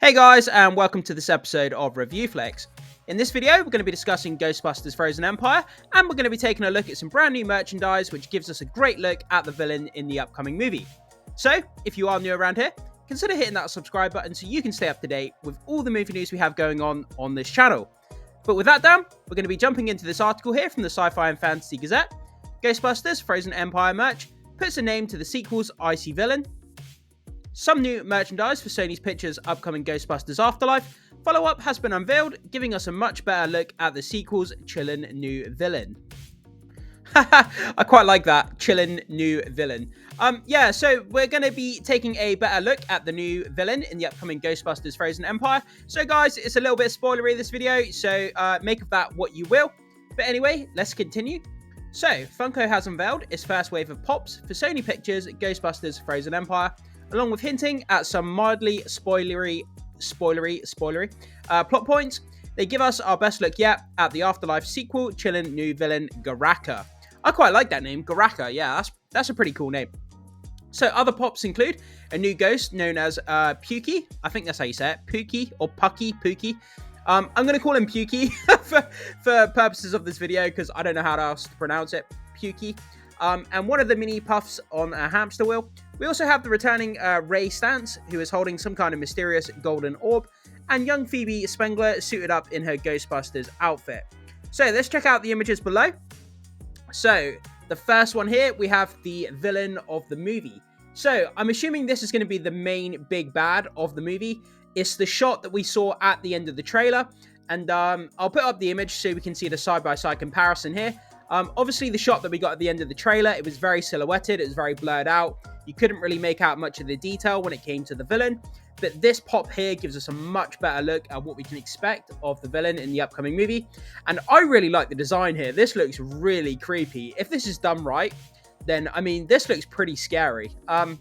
Hey guys, and welcome to this episode of Review Flex. In this video, we're going to be discussing Ghostbusters Frozen Empire, and we're going to be taking a look at some brand new merchandise, which gives us a great look at the villain in the upcoming movie. So, if you are new around here, consider hitting that subscribe button so you can stay up to date with all the movie news we have going on this channel. But with that done, we're going to be jumping into this article here from the Sci-Fi and Fantasy Gazette. Ghostbusters Frozen Empire merch puts a name to the sequel's icy villain. Some new merchandise for Sony's Pictures' upcoming Ghostbusters Afterlife. Follow-up has been unveiled, giving us a much better look at the sequel's chillin' new villain. I quite like that, chillin' new villain. So we're going to be taking a better look at the new villain in the upcoming Ghostbusters Frozen Empire. So guys, it's a little bit spoilery this video, so make of that what you will. But anyway, let's continue. So, Funko has unveiled its first wave of pops for Sony Pictures' Ghostbusters Frozen Empire, along with hinting at some mildly spoilery plot points. They give us our best look yet at the Afterlife sequel, chillin' new villain Garaka. I quite like that name, Garaka. Yeah, that's a pretty cool name. So other pops include a new ghost known as Pukey. I think that's how you say it, Pukey or Pukey. I'm going to call him Pukey for purposes of this video because I don't know how else to pronounce it, Pukey. And one of the mini puffs on a hamster wheel. We also have the returning Ray Stantz, who is holding some kind of mysterious golden orb, and young Phoebe Spengler suited up in her Ghostbusters outfit. So let's check out the images below. So the first one here, we have the villain of the movie. So I'm assuming this is going to be the main big bad of the movie. It's the shot that we saw at the end of the trailer. And I'll put up the image so we can see the side-by-side comparison here. Obviously, the shot that we got at the end of the trailer, it was very silhouetted, it was very blurred out. You couldn't really make out much of the detail when it came to the villain. But this pop here gives us a much better look at what we can expect of the villain in the upcoming movie. And I really like the design here. This looks really creepy. If this is done right, then, I mean, this looks pretty scary. And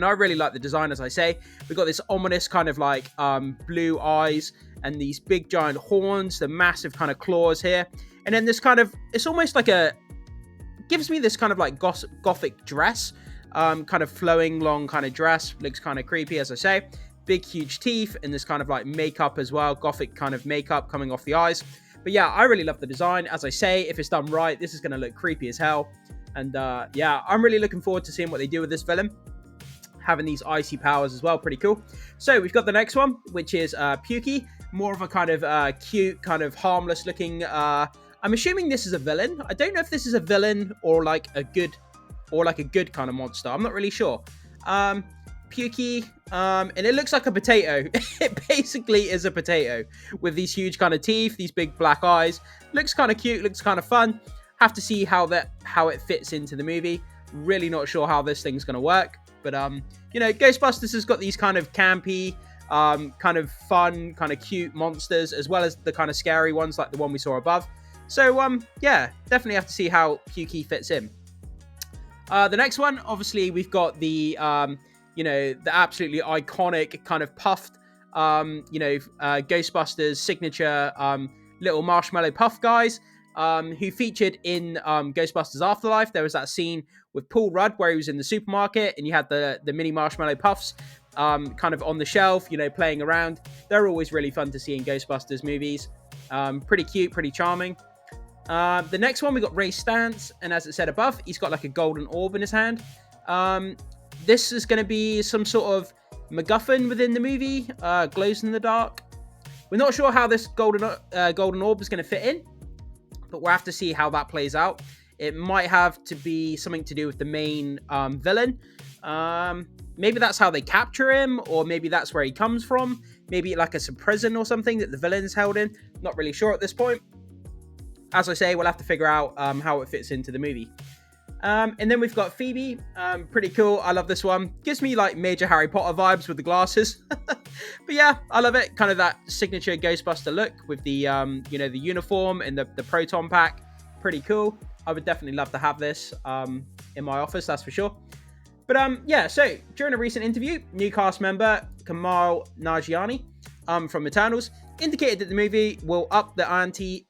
I really like the design, as I say. We've got this ominous kind of like blue eyes and these big giant horns, the massive kind of claws here. And then this kind of, it's almost like gives me this kind of like gothic dress, kind of flowing long kind of dress. Looks kind of creepy, as I say. Big, huge teeth and this kind of like makeup as well. Gothic kind of makeup coming off the eyes. But yeah, I really love the design. As I say, if it's done right, this is going to look creepy as hell. And yeah, I'm really looking forward to seeing what they do with this villain. Having these icy powers as well, pretty cool. So we've got the next one, which is Pukey. More of a kind of cute, kind of harmless looking, I'm assuming this is a villain. I don't know if this is a villain or like a good kind of monster. I'm not really sure. Pukey, and it looks like a potato. It basically is a potato with these huge kind of teeth, these big black eyes. Looks kind of cute, looks kind of fun. Have to see how it fits into the movie. Really not sure how this thing's going to work. But, you know, Ghostbusters has got these kind of campy, kind of fun, kind of cute monsters, as well as the kind of scary ones like the one we saw above. So, yeah, definitely have to see how Pukey fits in. The next one, obviously, we've got the, you know, the absolutely iconic kind of puffed, Ghostbusters signature little marshmallow puff guys. Who featured in Ghostbusters Afterlife. There was that scene with Paul Rudd where he was in the supermarket and you had the mini marshmallow puffs kind of on the shelf, you know, playing around. They're always really fun to see in Ghostbusters movies. Pretty cute, pretty charming. The next one, we got Ray Stantz, and as it said above, he's got like a golden orb in his hand. This is going to be some sort of MacGuffin within the movie, glows in the dark. We're not sure how this golden orb is going to fit in, but we'll have to see how that plays out. It might have to be something to do with the main villain. Maybe that's how they capture him, or maybe that's where he comes from. Maybe like it's a prison or something that the villain's held in. Not really sure at this point. As I say, we'll have to figure out how it fits into the movie. And then we've got Phoebe. Pretty cool. I love this one. Gives me like major Harry Potter vibes with the glasses. But yeah, I love it. Kind of that signature Ghostbuster look with the, you know, the uniform and the proton pack. Pretty cool. I would definitely love to have this in my office, that's for sure. But yeah, so during a recent interview, new cast member Kamal Nanjiani from Eternals indicated that the movie will up the ante,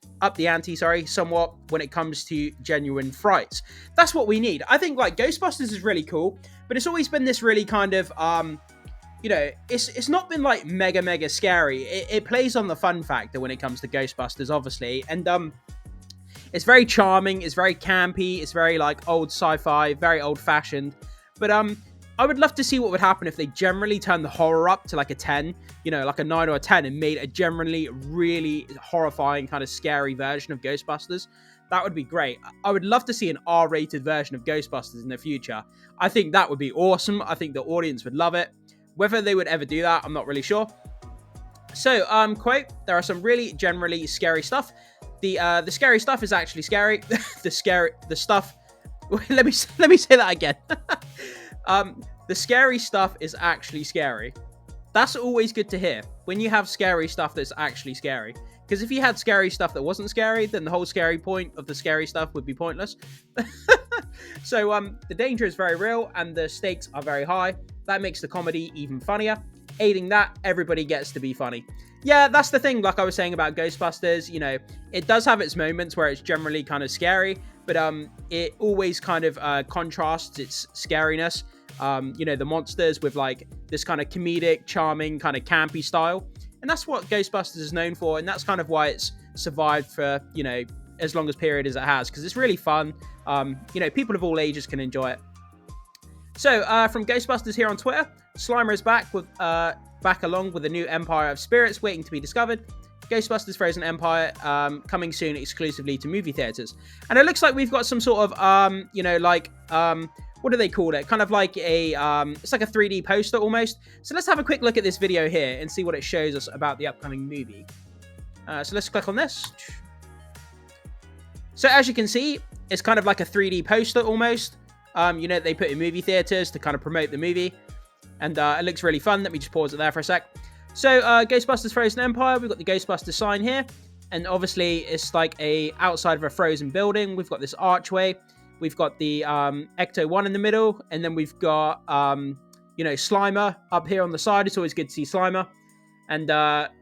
somewhat when it comes to genuine frights. That's what we need. I think like Ghostbusters is really cool, but it's always been this really kind of you know, it's not been like mega scary. It plays on the fun factor when it comes to Ghostbusters, obviously, and it's very charming, it's very campy, it's very like old sci-fi, very old-fashioned. But I would love to see what would happen if they generally turned the horror up to like a 10, you know, like a 9 or a 10, and made a generally really horrifying kind of scary version of Ghostbusters. That would be great. I would love to see an R-rated version of Ghostbusters in the future. I think that would be awesome. I think the audience would love it. Whether they would ever do that, I'm not really sure. So, quote, there are some really generally scary stuff. The scary stuff is actually scary. the stuff. let me say that again. The scary stuff is actually scary. That's always good to hear when you have scary stuff that's actually scary. Because if you had scary stuff that wasn't scary, then the whole scary point of the scary stuff would be pointless. So the danger is very real and the stakes are very high. That makes the comedy even funnier. Aiding that, everybody gets to be funny. Yeah, that's the thing, like I was saying about Ghostbusters, you know, it does have its moments where it's generally kind of scary, but it always kind of contrasts its scariness, you know, the monsters with like this kind of comedic, charming, kind of campy style. And that's what Ghostbusters is known for, and that's kind of why it's survived for, you know, as long as period as it has, because it's really fun. You know, people of all ages can enjoy it. So, from Ghostbusters here on Twitter, Slimer is back with back along with a new Empire of Spirits waiting to be discovered. Ghostbusters Frozen Empire coming soon exclusively to movie theaters. And it looks like we've got some sort of, you know, like, what do they call it? Kind of like a, it's like a 3D poster almost. So let's have a quick look at this video here and see what it shows us about the upcoming movie. So let's click on this. So as you can see, it's kind of like a 3D poster almost. You know, they put in movie theaters to kind of promote the movie. And it looks really fun. Let me just pause it there for a sec. So Ghostbusters Frozen Empire, we've got the Ghostbusters sign here. And obviously it's like a outside of a frozen building. We've got this archway. We've got the Ecto-1 in the middle. And then we've got, you know, Slimer up here on the side. It's always good to see Slimer. And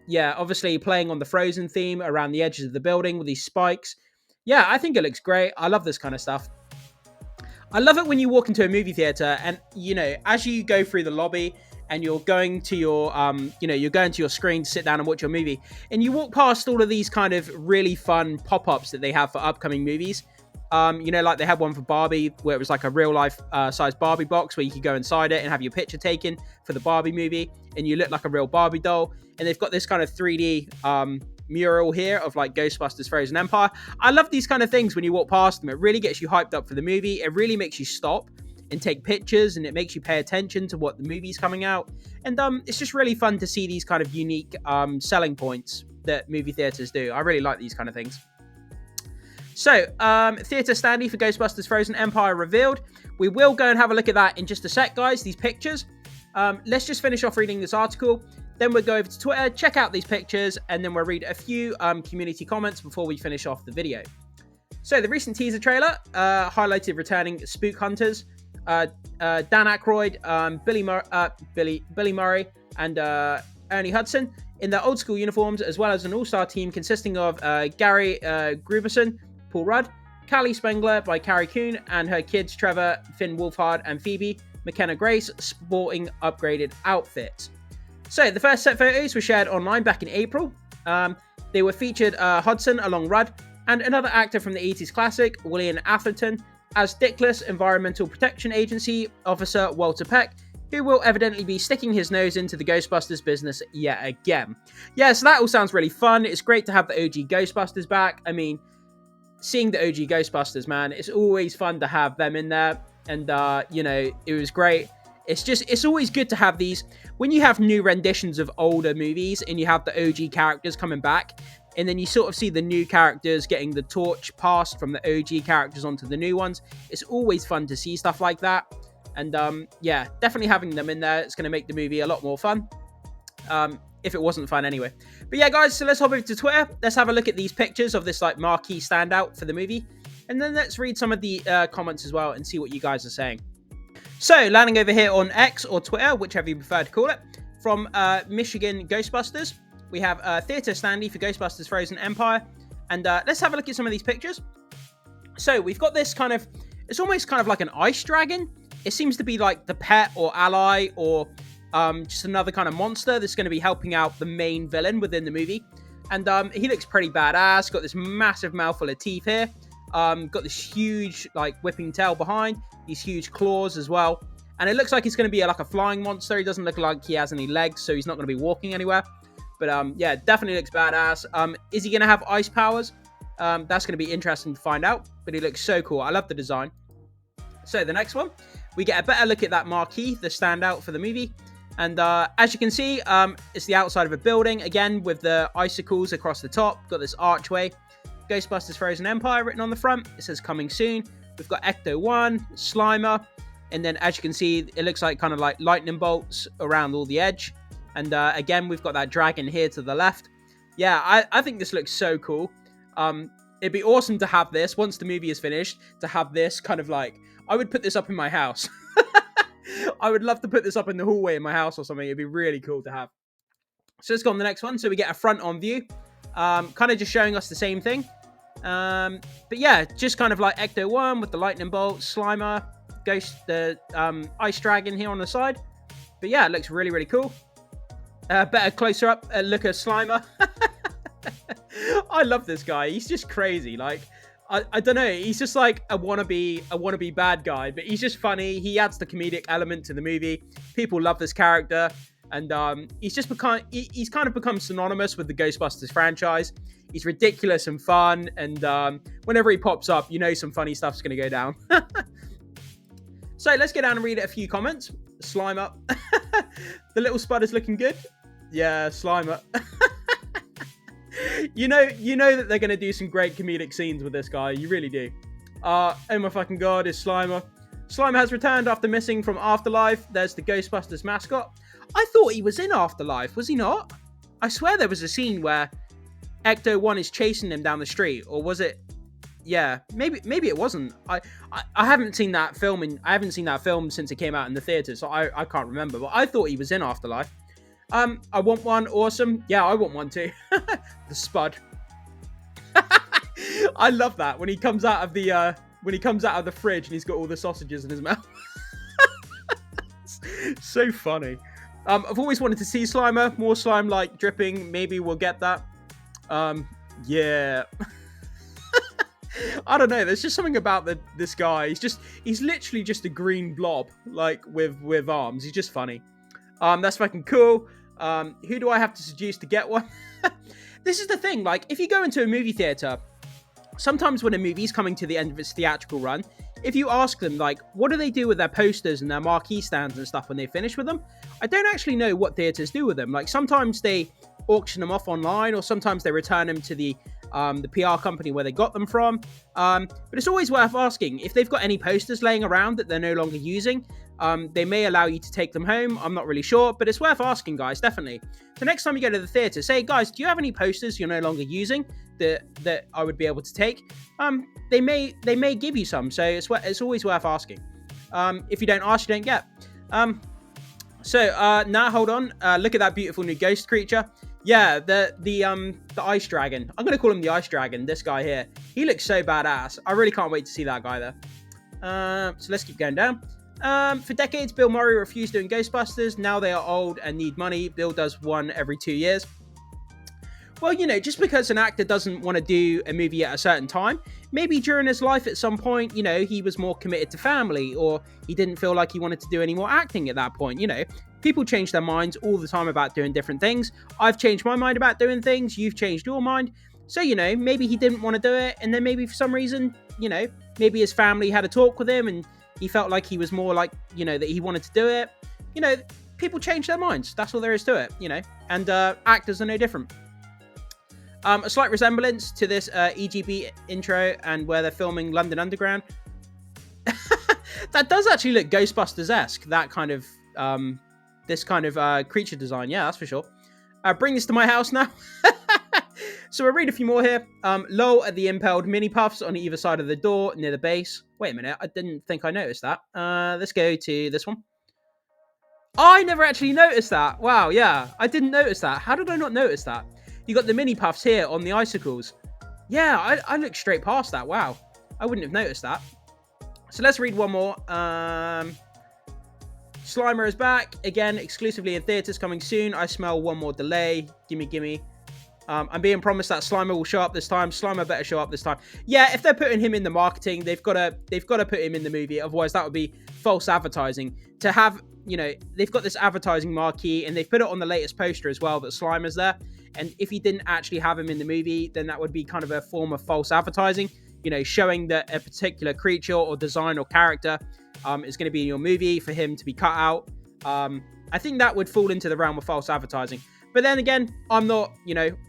yeah, obviously playing on the Frozen theme around the edges of the building with these spikes. Yeah, I think it looks great. I love this kind of stuff. I love it when you walk into a movie theater and, you know, as you go through the lobby and you're going to your, you know, you're going to your screen to sit down and watch your movie, and you walk past all of these kind of really fun pop-ups that they have for upcoming movies. You know, like they had one for Barbie where it was like a real life size Barbie box where you could go inside it and have your picture taken for the Barbie movie and you look like a real Barbie doll. And they've got this kind of 3D mural here of like Ghostbusters Frozen Empire. I love these kind of things when you walk past them. It really gets you hyped up for the movie. It really makes you stop and take pictures, and it makes you pay attention to what the movie's coming out. And it's just really fun to see these kind of unique selling points that movie theaters do. I really like these kind of things. So, theatre Standee for Ghostbusters Frozen Empire revealed. We will go and have a look at that in just a sec, guys, these pictures. Let's just finish off reading this article. Then we'll go over to Twitter, check out these pictures, and then we'll read a few community comments before we finish off the video. So, the recent teaser trailer highlighted returning spook hunters, Dan Aykroyd, Billy Murray, and Ernie Hudson in their old school uniforms, as well as an all-star team consisting of Gary Gruberson, Paul Rudd, Callie Spengler by Carrie Coon, and her kids Trevor, Finn Wolfhard, and Phoebe McKenna Grace sporting upgraded outfits. So the first set photos were shared online back in April. They were featured Hudson along Rudd and another actor from the 80s classic, William Atherton, as Dickless Environmental Protection Agency officer Walter Peck, who will evidently be sticking his nose into the Ghostbusters business yet again. Yeah, so that all sounds really fun. It's great to have the OG Ghostbusters back. I mean, seeing the OG Ghostbusters, man, it's always fun to have them in there. And, you know, it was great. It's always good to have these, when you have new renditions of older movies and you have the OG characters coming back, and then you sort of see the new characters getting the torch passed from the OG characters onto the new ones. It's always fun to see stuff like that. And, yeah, definitely having them in there, it's going to make the movie a lot more fun. If it wasn't fun anyway. But yeah, guys, so let's hop over to Twitter. Let's have a look at these pictures of this, like, marquee standout for the movie. And then let's read some of the comments as well and see what you guys are saying. So, landing over here on X or Twitter, whichever you prefer to call it, from Michigan Ghostbusters, we have Theatre Standee for Ghostbusters Frozen Empire. And let's have a look at some of these pictures. So, we've got this kind of, it's almost kind of like an ice dragon. It seems to be like the pet or ally or just another kind of monster that's going to be helping out the main villain within the movie. And he looks pretty badass. Got this massive mouthful of teeth here. Got this huge, like, whipping tail behind. These huge claws as well. And it looks like he's going to be like a flying monster. He doesn't look like he has any legs, so he's not going to be walking anywhere. But yeah, definitely looks badass. Is he going to have ice powers? That's going to be interesting to find out. But he looks so cool. I love the design. So the next one, we get a better look at that marquee, the standout for the movie. And as you can see, it's the outside of a building, again, with the icicles across the top. Got this archway. Ghostbusters Frozen Empire written on the front. It says coming soon. We've got Ecto-1, Slimer. And then, as you can see, it looks like kind of like lightning bolts around all the edge. And again, we've got that dragon here to the left. Yeah, I think this looks so cool. It'd be awesome to have this, once the movie is finished, to have this kind of like... I would put this up in my house. I would love to put this up in the hallway in my house or something. It'd be really cool to have. So let's go on the next one. So we get a front-on view. Kind of just showing us the same thing. But yeah, just kind of like Ecto-1 with the lightning bolt, Slimer, the ice dragon here on the side. But yeah, it looks really, really cool. Better closer up look at Slimer. I love this guy. He's just crazy. Like, I don't know. He's just like a wannabe bad guy, but he's just funny. He adds the comedic element to the movie. People love this character, and he's kind of become synonymous with the Ghostbusters franchise. He's ridiculous and fun, and whenever he pops up, you know some funny stuff's going to go down. So let's get down and read a few comments. Slimer. The little spud is looking good. Yeah, Slimer. You know that they're going to do some great comedic scenes with this guy. You really do. Oh my fucking god, is Slimer. Slimer has returned after missing from Afterlife. There's the Ghostbusters mascot. I thought he was in Afterlife. Was he not? I swear there was a scene where Ecto-1 is chasing him down the street. Or was it... Yeah, maybe it wasn't. I haven't seen that film since it came out in the theaters, so I can't remember. But I thought he was in Afterlife. I want one. Awesome. Yeah, I want one too. The spud. I love that when he comes out of the fridge and he's got all the sausages in his mouth. So funny. I've always wanted to see Slimer, more slime like dripping. Maybe we'll get that. Yeah. I don't know. There's just something about this guy. He's literally just a green blob, like with arms. He's just funny. That's fucking cool. Who do I have to seduce to get one? This is the thing. Like, if you go into a movie theater, sometimes when a movie's coming to the end of its theatrical run, if you ask them, like, what do they do with their posters and their marquee stands and stuff when they finish with them? I don't actually know what theaters do with them. Like, sometimes they auction them off online, or sometimes they return them to the PR company where they got them from. But it's always worth asking. If they've got any posters laying around that they're no longer using, they may allow you to take them home. I'm not really sure, but it's worth asking, guys, definitely. The next time you go to the theater, say, guys, do you have any posters you're no longer using that I would be able to take? They may give you some, so it's always worth asking. If you don't ask, you don't get. Now hold on. Look at that beautiful new ghost creature. Yeah, the ice dragon. I'm gonna call him the ice dragon. This guy here. He looks so badass. I really can't wait to see that guy there. So let's keep going down. For decades, Bill Murray refused doing Ghostbusters. Now they are old and need money. Bill does one every 2 years. Well, you know, just because an actor doesn't want to do a movie at a certain time, maybe during his life at some point, you know, he was more committed to family, or he didn't feel like he wanted to do any more acting at that point. You know, people change their minds all the time about doing different things. I've changed my mind about doing things. You've changed your mind. So, you know, maybe he didn't want to do it. And then maybe for some reason, you know, maybe his family had a talk with him and he felt like he was more like, you know, that he wanted to do it. You know, people change their minds. That's all there is to it, you know, and actors are no different. A slight resemblance to this EGB intro and where they're filming London Underground. That does actually look Ghostbusters-esque, that kind of, this kind of creature design. Yeah, that's for sure. Bring this to my house now. So we'll read a few more here. Lol at the impelled mini puffs on either side of the door near the base. Wait a minute, I didn't think I noticed that. Let's go to this one. I never actually noticed that. Wow, yeah, I didn't notice that. How did I not notice that? You got the mini puffs here on the icicles. Yeah, I looked straight past that. Wow, I wouldn't have noticed that. So let's read one more. Slimer is back again, exclusively in theaters, coming soon. I smell one more delay. Gimme. I'm being promised that Slimer will show up this time. Slimer better show up this time. Yeah, if they're putting him in the marketing, they've got to put him in the movie. Otherwise, that would be false advertising. To have, they've got this advertising marquee, and they've put it on the latest poster as well that Slimer's there. And if you didn't actually have him in the movie, then that would be kind of a form of false advertising. Showing that a particular creature or design or character is going to be in your movie for him to be cut out. I think that would fall into the realm of false advertising. But then again, I'm not,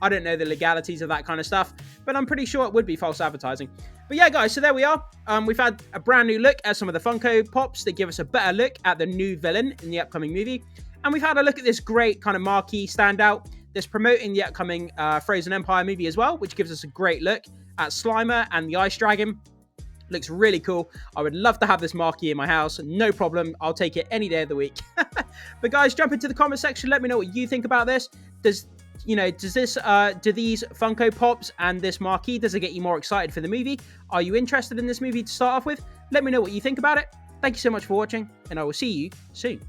I don't know the legalities of that kind of stuff, but I'm pretty sure it would be false advertising. But yeah, guys, so there we are. We've had a brand new look at some of the Funko Pops that give us a better look at the new villain in the upcoming movie. And we've had a look at this great kind of marquee standout that's promoting the upcoming Frozen Empire movie as well, which gives us a great look at Slimer and the Ice Dragon. Looks really cool. I would love to have this marquee in my house. No problem. I'll take it any day of the week. But guys, jump into the comment section. Let me know what you think about this. Do these Funko Pops and this marquee, does it get you more excited for the movie? Are you interested in this movie to start off with? Let me know what you think about it. Thank you so much for watching, and I will see you soon.